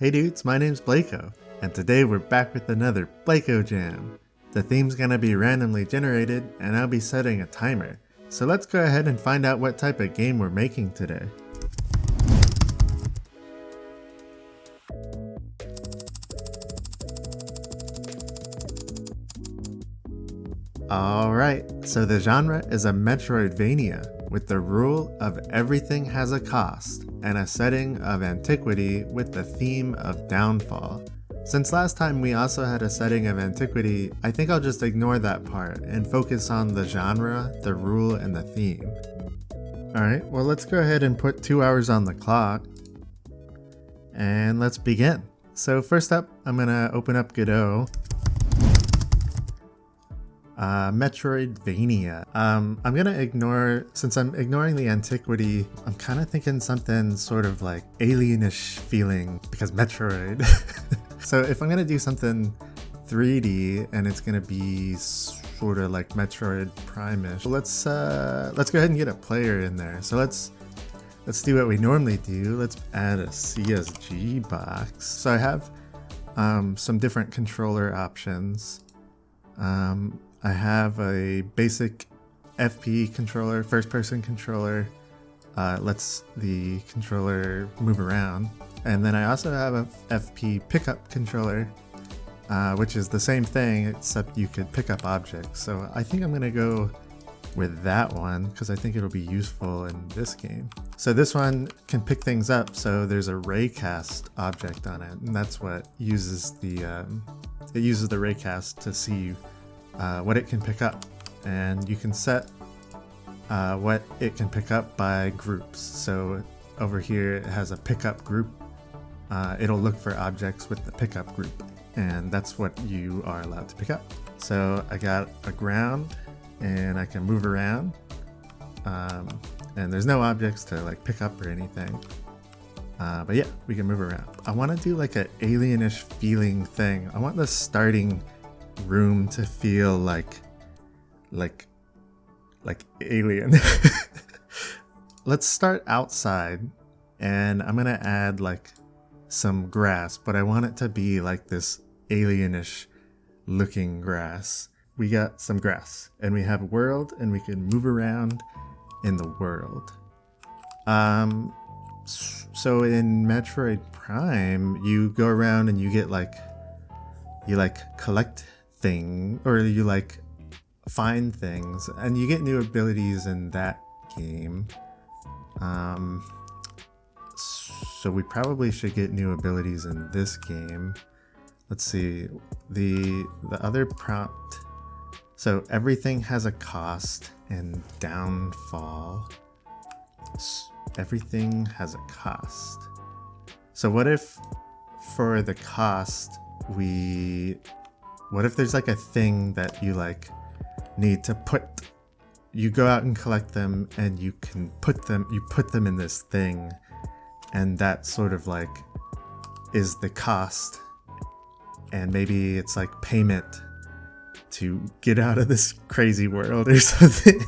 Hey dudes, my name's Blekoh, and today we're back with another Blekoh Jam. The theme's gonna be randomly generated, and I'll be setting a timer. So let's go ahead and find out what type of game we're making today. Alright, so the genre is a Metroidvania, with the rule of everything has a cost, and a setting of antiquity with the theme of downfall. Since last time we also had a setting of antiquity, I think I'll just ignore that part and focus on the genre, the rule, and the theme. Alright, well let's go ahead and put 2 hours on the clock, and let's begin. So first up, I'm gonna open up Godot. Metroidvania. I'm gonna ignore, since I'm ignoring the antiquity, I'm kind of thinking something sort of like alienish feeling, because Metroid. So if I'm gonna do something 3D and it's gonna be sort of like Metroid Prime-ish, let's go ahead and get a player in there. So let's do what we normally do. Let's add a CSG box. So I have some different controller options. I have a basic FP controller, first person controller, lets the controller move around. And then I also have a FP pickup controller, which is the same thing, except you could pick up objects. So I think I'm gonna go with that one, because I think it'll be useful in this game. So this one can pick things up, so there's a raycast object on it, and that's what uses the, it uses the raycast to see what it can pick up, and you can set what it can pick up by groups. So over here it has a pickup group. It'll look for objects with the pickup group, and that's what you are allowed to pick up. So I got a ground, and I can move around, and there's no objects to like pick up or anything, but yeah, we can move around. I want to do like an alienish feeling thing. I want the starting room to feel like alien. Let's start outside, and I'm gonna add like some grass, but I want it to be like this alienish looking grass. We got some grass, and we have a world, and we can move around in the world. So in Metroid Prime, you go around and you get like, you like collect thing, or you like find things, and you get new abilities in that game. So we probably should get new abilities in this game. Let's see, the other prompt. So everything has a cost and downfall. Everything has a cost. So what if for the cost what if there's like a thing that you like need to put, you go out and collect them, and you can put them in this thing, and that sort of like is the cost, and maybe it's like payment to get out of this crazy world or something.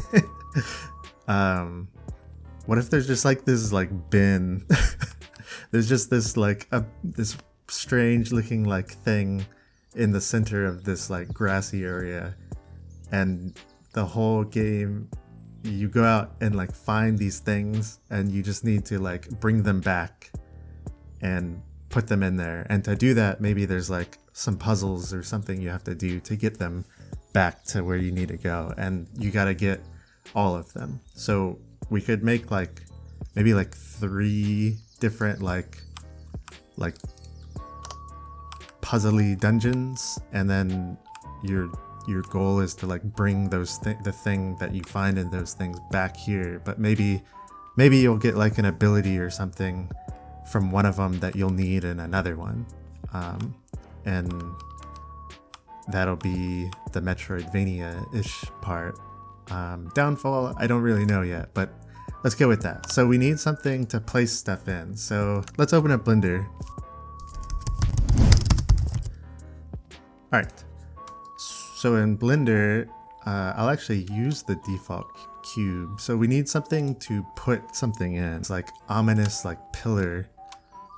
What if there's just like this like bin? There's just this like this strange looking like thing in the center of this like grassy area, and the whole game you go out and like find these things, and you just need to like bring them back and put them in there. And to do that, maybe there's like some puzzles or something you have to do to get them back to where you need to go, and you got to get all of them. So we could make like maybe like 3 different like puzzly dungeons, and then your goal is to like bring those the thing that you find in those things back here. But maybe you'll get like an ability or something from one of them that you'll need in another one, and that'll be the Metroidvania-ish part. Downfall, I don't really know yet, but let's go with that. So we need something to place stuff in, so let's open up Blender. Alright, so in Blender, I'll actually use the default cube. So we need something to put something in. It's like ominous like pillar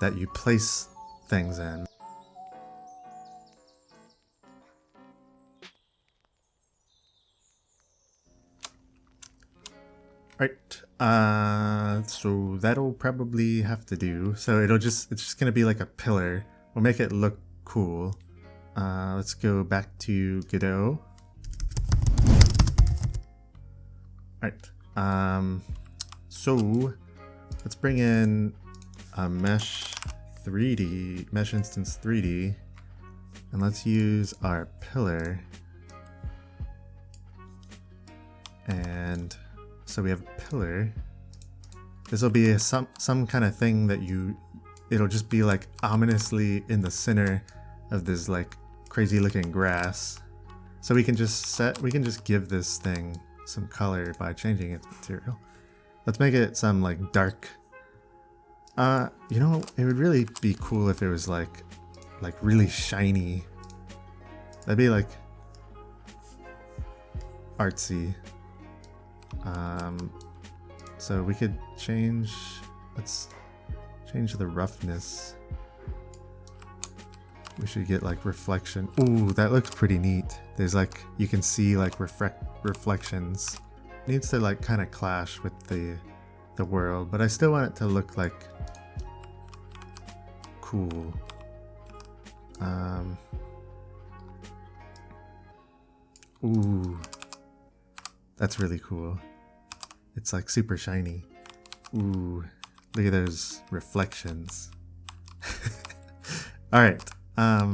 that you place things in. Right, so that'll probably have to do. So it's just gonna be like a pillar. We'll make it look cool. Let's go back to Godot. Alright, so let's bring in a mesh instance 3D, and let's use our pillar. And so we have a pillar. This will be some kind of thing that it'll just be like ominously in the center of this like crazy looking grass. So we can just give this thing some color by changing its material. Let's make it some like dark. You know, it would really be cool if it was like really shiny. That'd be like artsy. So we could let's change the roughness. We should get like reflection. Ooh, that looks pretty neat. There's like, you can see like reflections. It needs to like kind of clash with the world, but I still want it to look like cool. Ooh, that's really cool. It's like super shiny. Ooh, look at those reflections. Alright,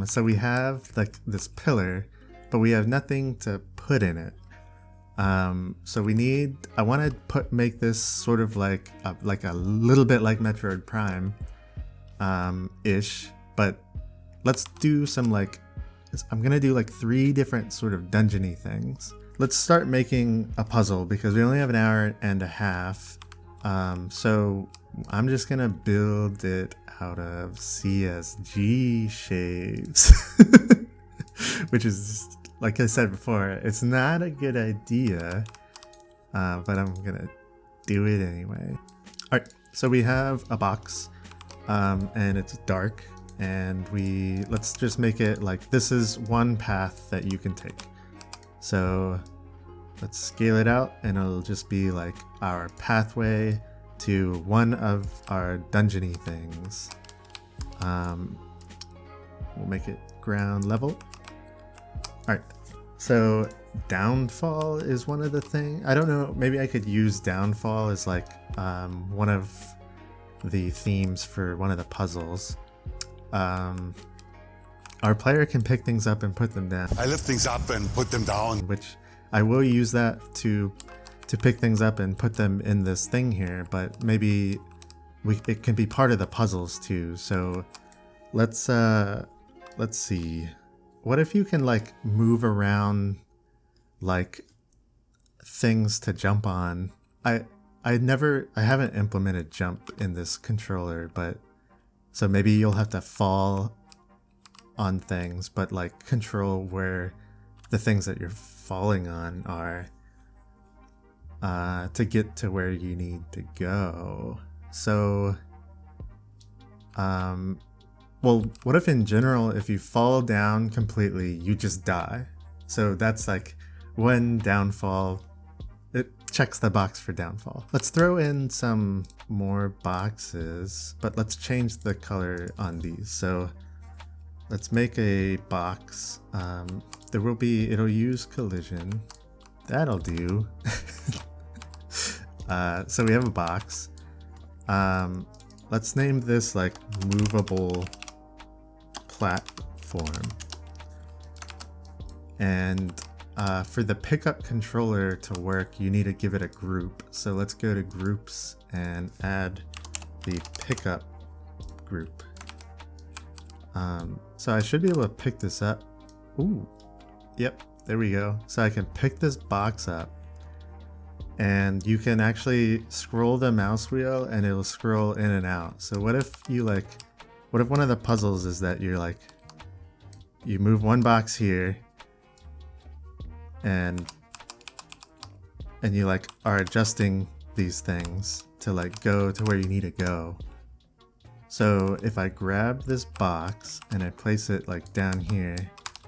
so we have like this pillar, but we have nothing to put in it. So I want to make this sort of like a little bit like Metroid Prime ish, but let's do some like, I'm gonna do like 3 different sort of dungeony things. Let's start making a puzzle because we only have an hour and a half. So I'm just gonna build it out of CSG shapes, which is, like I said before, it's not a good idea, but I'm gonna do it anyway. Alright, so we have a box, and it's dark, and let's just make it like, this is one path that you can take. So let's scale it out, and it'll just be like our pathway to one of our dungeony things. We'll make it ground level. Alright, so downfall is one of the things. I don't know, maybe I could use downfall as like one of the themes for one of the puzzles. Our player can pick things up and put them down. I lift things up and put them down. Which I will use that to pick things up and put them in this thing here, but maybe it can be part of the puzzles too. So let's see. What if you can like move around like things to jump on? I haven't implemented jump in this controller, but so maybe you'll have to fall on things, but like control where the things that you're falling on are to get to where you need to go. So well, what if in general, if you fall down completely, you just die? So that's like one downfall. It checks the box for downfall. Let's throw in some more boxes, but let's change the color on these. So let's make a box. It'll use collision. That'll do. So we have a box. Let's name this like movable platform. And for the pickup controller to work, you need to give it a group. So let's go to groups and add the pickup group. So I should be able to pick this up. Ooh, yep, there we go. So I can pick this box up, and you can actually scroll the mouse wheel and it'll scroll in and out. So what if one of the puzzles is that you're like, you move one box here and you like are adjusting these things to like go to where you need to go. So if I grab this box and I place it like down here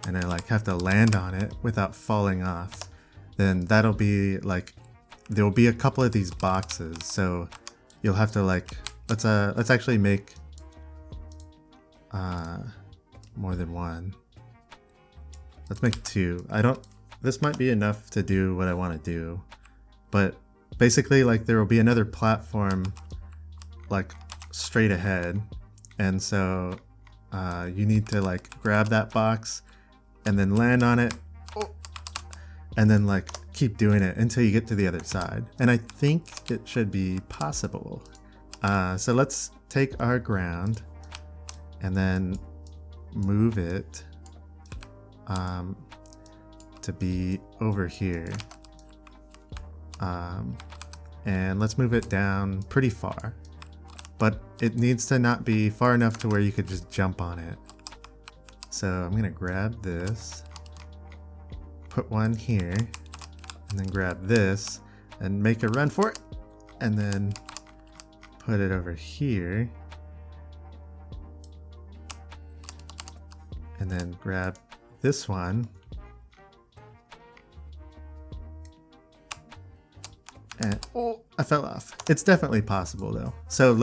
and I like have to land on it without falling off, then that'll be like, there'll be a couple of these boxes. So you'll have to like, let's actually make more than one. Let's make two. This might be enough to do what I want to do, but basically like there will be another platform like straight ahead, and so you need to like grab that box and then land on it, and then like keep doing it until you get to the other side. And I think it should be possible. So let's take our ground and then move it to be over here, and let's move it down pretty far, but it needs to not be far enough to where you could just jump on it. So I'm gonna grab this, put one here, and then grab this and make a run for it, and then put it over here, and then grab this one, and oh, I fell off. It's definitely possible though. So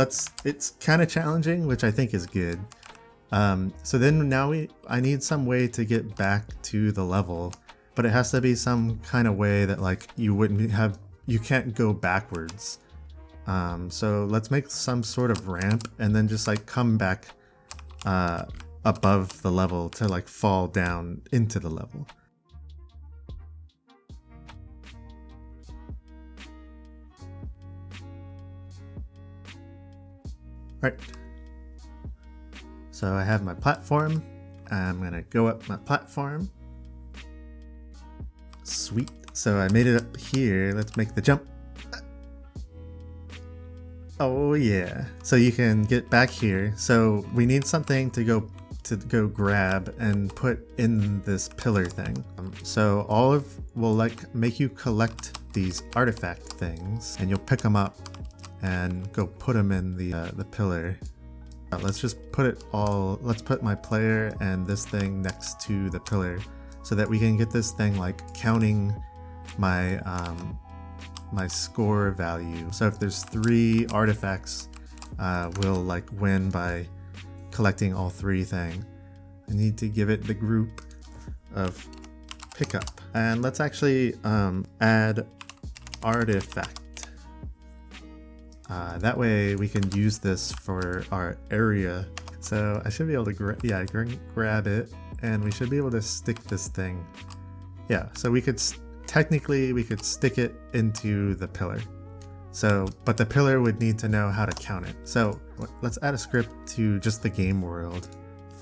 it's kind of challenging, which I think is good. So then now I need some way to get back to the level, but it has to be some kind of way that like you can't go backwards. So let's make some sort of ramp and then just like come back above the level to like fall down into the level. Right. So I have my platform. I'm gonna go up my platform. Sweet. So I made it up here. Let's make the jump. Oh yeah. So you can get back here. So we need something to go grab and put in this pillar thing. So will like make you collect these artifact things, and you'll pick them up and go put them in the pillar. Let's just put it all. Let's put my player and this thing next to the pillar, so that we can get this thing like counting my my score value. So if there's 3 artifacts, we'll like win by collecting all 3 things. I need to give it the group of pickup, and let's actually add artifact. That way we can use this for our area. So I should be able to grab it, and we should be able to stick this thing. Yeah, so technically we could stick it into the pillar. So, but the pillar would need to know how to count it. So let's add a script to just the game world.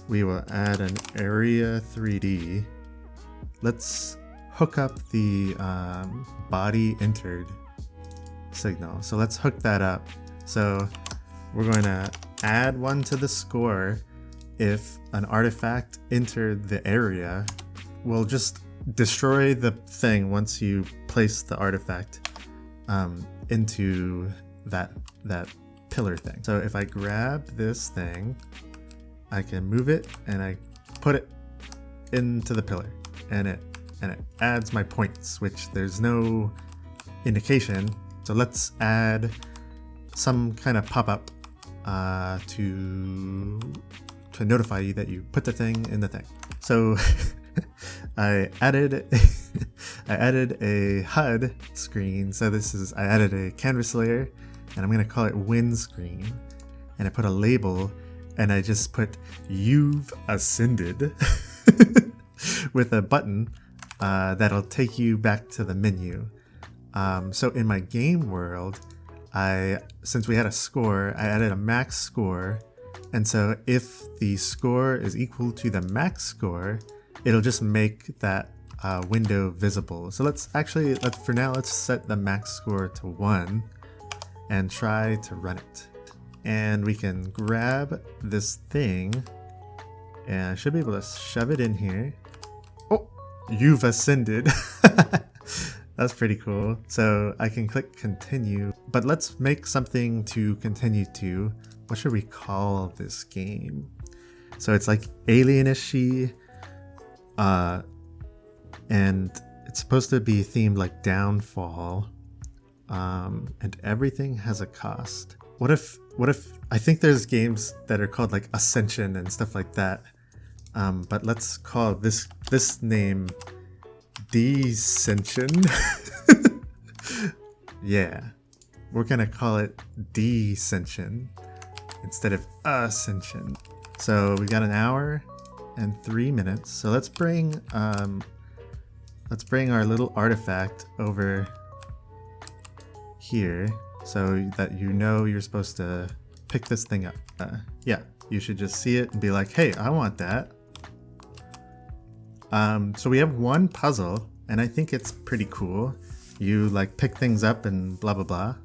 We will add an area 3D. Let's hook up the body entered signal. So let's hook that up. So we're going to add 1 to the score if an artifact entered the area. We'll just destroy the thing once you place the artifact into that pillar thing. So if I grab this thing, I can move it and I put it into the pillar, and it adds my points, which there's no indication. So let's add some kind of pop-up to notify you that you put the thing in the thing. So I added a HUD screen. So I added a canvas layer, and I'm gonna call it windscreen, and I put a label, and I just put "You've ascended" with a button that'll take you back to the menu. So in my game world, since we had a score, I added a max score, and so if the score is equal to the max score, it'll just make that window visible. So for now, let's set the max score to 1 and try to run it. And we can grab this thing, and I should be able to shove it in here. Oh, you've ascended. That's pretty cool. So I can click continue, but let's make something to continue to. what should we call this game? So it's like alienish-y, and it's supposed to be themed like Downfall, and everything has a cost. What if I think there's games that are called like Ascension and stuff like that, but let's call this name Descension. Yeah, we're gonna call it Descension instead of Ascension. So we got an hour and 3 minutes. So let's bring our little artifact over here so that you know you're supposed to pick this thing up. Yeah, you should just see it and be like, hey, I want that. So we have one puzzle, and I think it's pretty cool. You like pick things up and blah blah blah.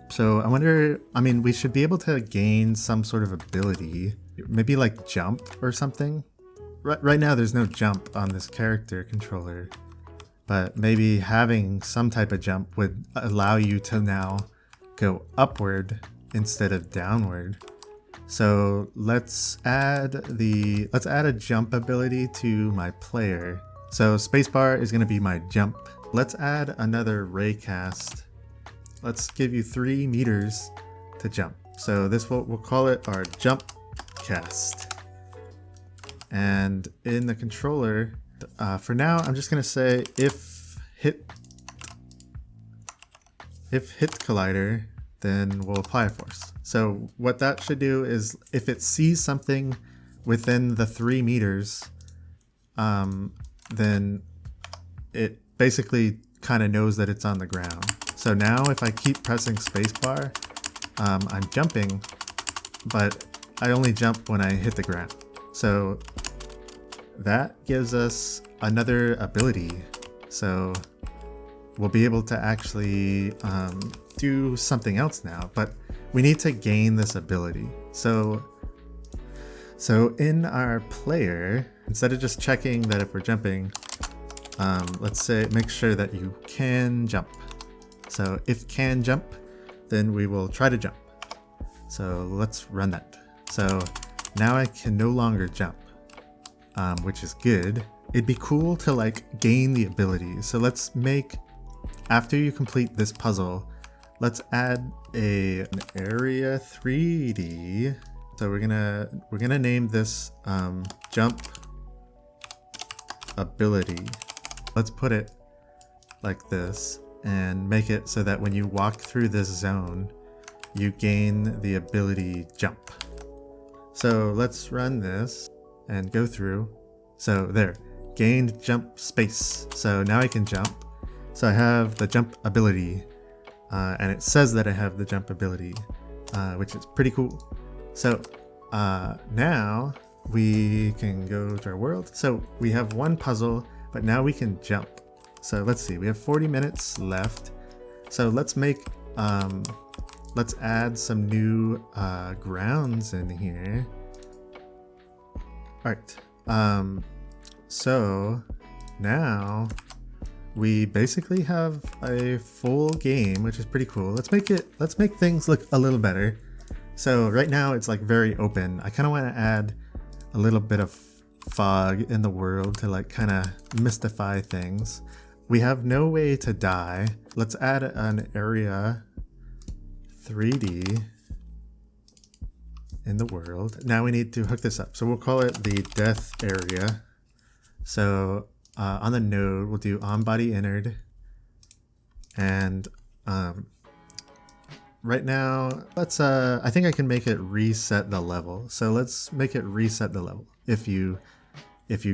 So I wonder, I mean, we should be able to gain some sort of ability, maybe like jump or something. Right now there's no jump on this character controller, but maybe having some type of jump would allow you to now go upward instead of downward. So let's add a jump ability to my player. So spacebar is going to be my jump. Let's add another raycast. Let's give you 3 meters to jump. So this we'll call it our jump cast. And in the controller, for now, I'm just gonna say if hit collider, then we'll apply a force. So what that should do is if it sees something within the 3 meters, then it basically kind of knows that it's on the ground. So now if I keep pressing spacebar, I'm jumping, but I only jump when I hit the ground. So that gives us another ability. So we'll be able to actually do something else now, but we need to gain this ability. So in our player, instead of just checking that if we're jumping, let's say make sure that you can jump. So if can jump, then we will try to jump. So let's run that. So now I can no longer jump, which is good. It'd be cool to like gain the ability. So let's make, after you complete this puzzle, let's add an area 3D. So we're gonna name this jump ability. Let's put it like this and make it so that when you walk through this zone, you gain the ability jump. So let's run this and go through. So there, gained jump space. So now I can jump. So I have the jump ability, and it says that I have the jump ability, which is pretty cool. So now we can go to our world. So we have one puzzle, but now we can jump. So let's see, we have 40 minutes left. So let's make, let's add some new grounds in here. All right, so now we basically have a full game, which is pretty cool. Let's make things look a little better. So right now it's like very open. I kind of want to add a little bit of fog in the world to like kind of mystify things. We have no way to die. Let's add an area 3D in the world. Now we need to hook this up. So we'll call it the death area. So on the node, we'll do on body entered. And right now, let's, I think I can make it reset the level. So let's make it reset the level if you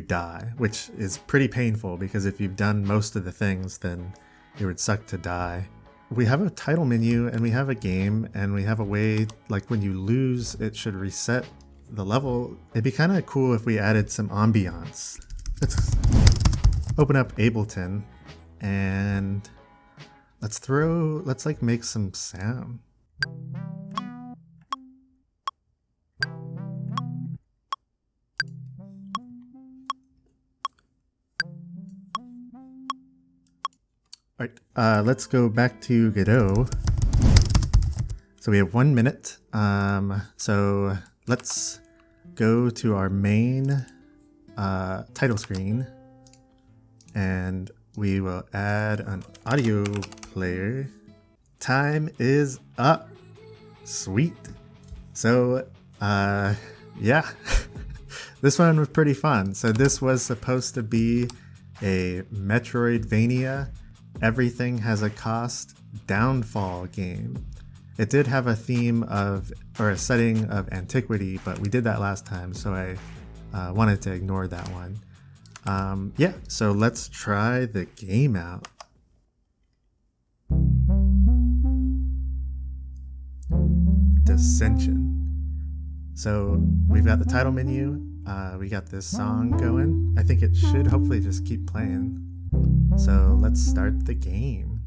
die, which is pretty painful because if you've done most of the things, then it would suck to die. We have a title menu and we have a game and we have a way, like when you lose, it should reset the level. It'd be kind of cool if we added some ambiance. Let's open up Ableton and let's like make some sound. All right, let's go back to Godot So we have 1 minute. So let's go to our main title screen, and we will add an audio player. Time is up. Sweet. So, yeah, this one was pretty fun. So this was supposed to be a Metroidvania, everything has a cost downfall game. It did have a theme of, or a setting of antiquity, but we did that last time, so I wanted to ignore that one. Yeah, so let's try the game out. Dissension. So we've got the title menu, we got this song going. I think it should hopefully just keep playing. So let's start the game.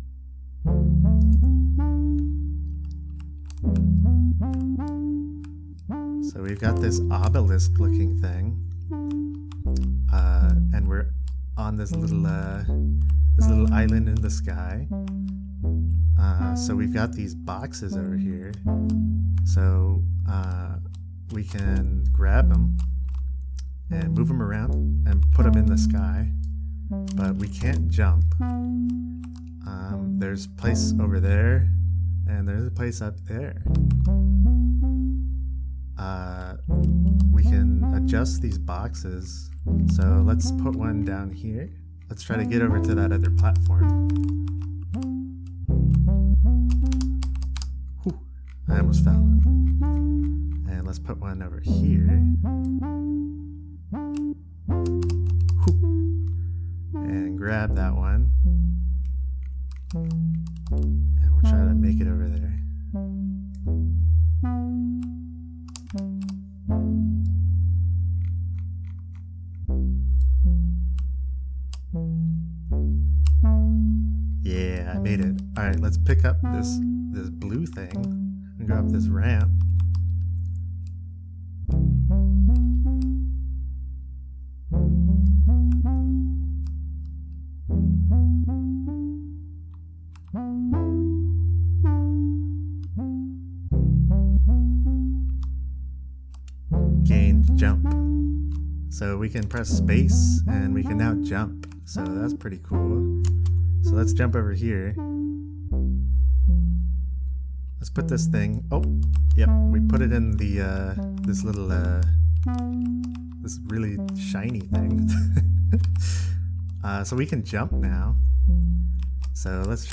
So we've got this obelisk looking thing, and we're on this little island in the sky. So we've got these boxes over here, so we can grab them and move them around and put them in the sky, but we can't jump. There's a place over there, and there's a place up there. We can adjust these boxes, so let's put one down here. Let's try to get over to that other platform. Whew, I almost fell. And let's put one over here. Whew. And grab that one. And we'll try to make it over there. Yeah, I made it. All right, let's pick up this blue thing and go up this ramp. Gain jump. So we can press space and we can now jump. So that's pretty cool. So let's jump over here. Let's put this thing. Oh, yep. We put it in the this little this really shiny thing. So we can jump now. So let's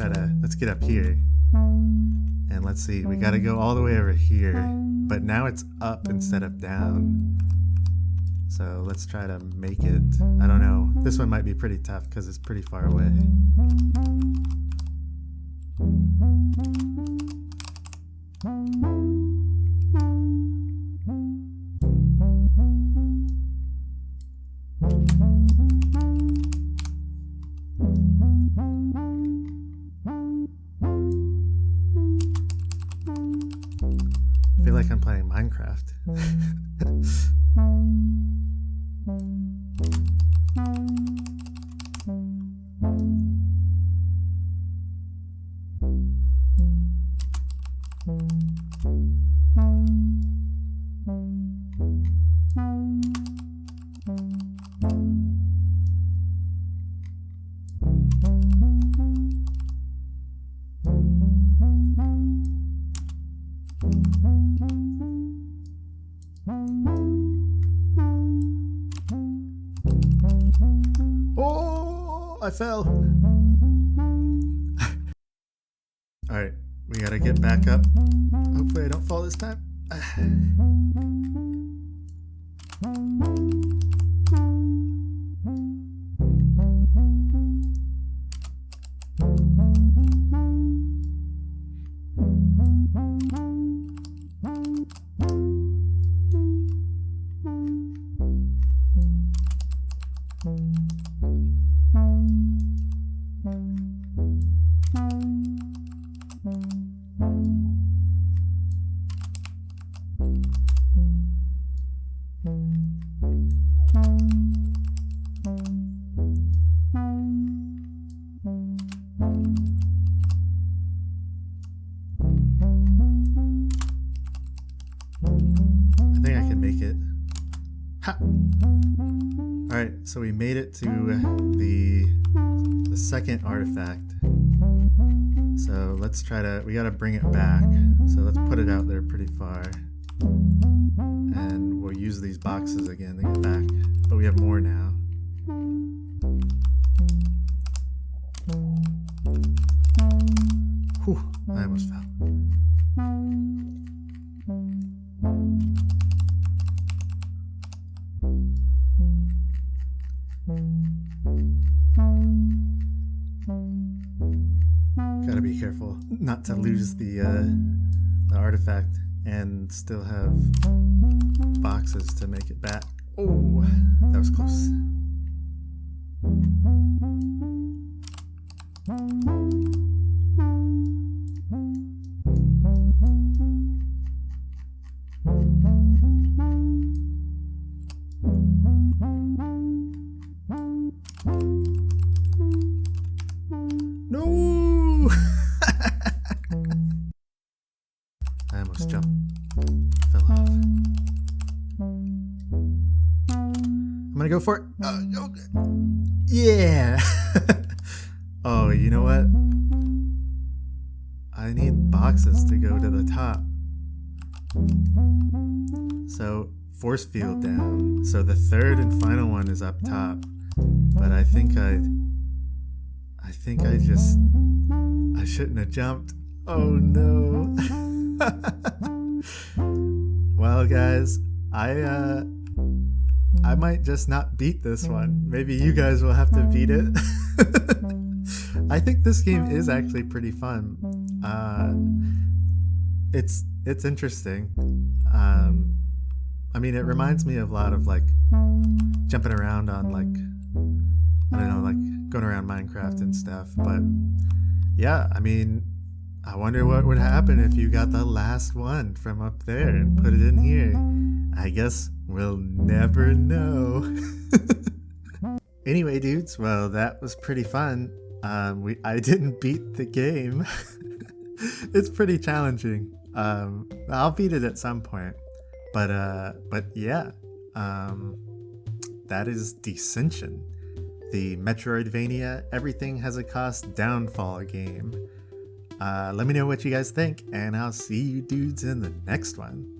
get up here. And let's see. We got to go all the way over here, but now it's up instead of down. So let's try to make it. I don't know. This one might be pretty tough because it's pretty far away. I feel like I'm playing Minecraft. Oh, I fell. Alright, we gotta get back up. Hopefully I don't fall this time. Ha! Alright, so we made it to the second artifact. So let's try to, we gotta bring it back. So let's put it out there pretty far. And we'll use these boxes again to get back. But we have more now. Whew, I almost fell. Gotta be careful not to lose the artifact and still have boxes to make it back. Oh, that was close. No! I almost jumped. Fell off. I'm gonna go for it. Okay. Yeah! Oh, you know what? I need boxes to go to the top. So, force field down. So the third and final one is up top. But I think I shouldn't have jumped. Oh no. Well, guys, I might just not beat this one. Maybe you guys will have to beat it. I think this game is actually pretty fun. It's interesting. I mean, it reminds me of a lot of like jumping around on like, I don't know, like going around Minecraft and stuff. But yeah, I mean, I wonder what would happen if you got the last one from up there and put it in here. I guess we'll never know. Anyway, dudes, well, that was pretty fun. I didn't beat the game. It's pretty challenging. I'll beat it at some point. But yeah, that is Descension, the Metroidvania everything has a cost downfall game. Let me know what you guys think, and I'll see you dudes in the next one.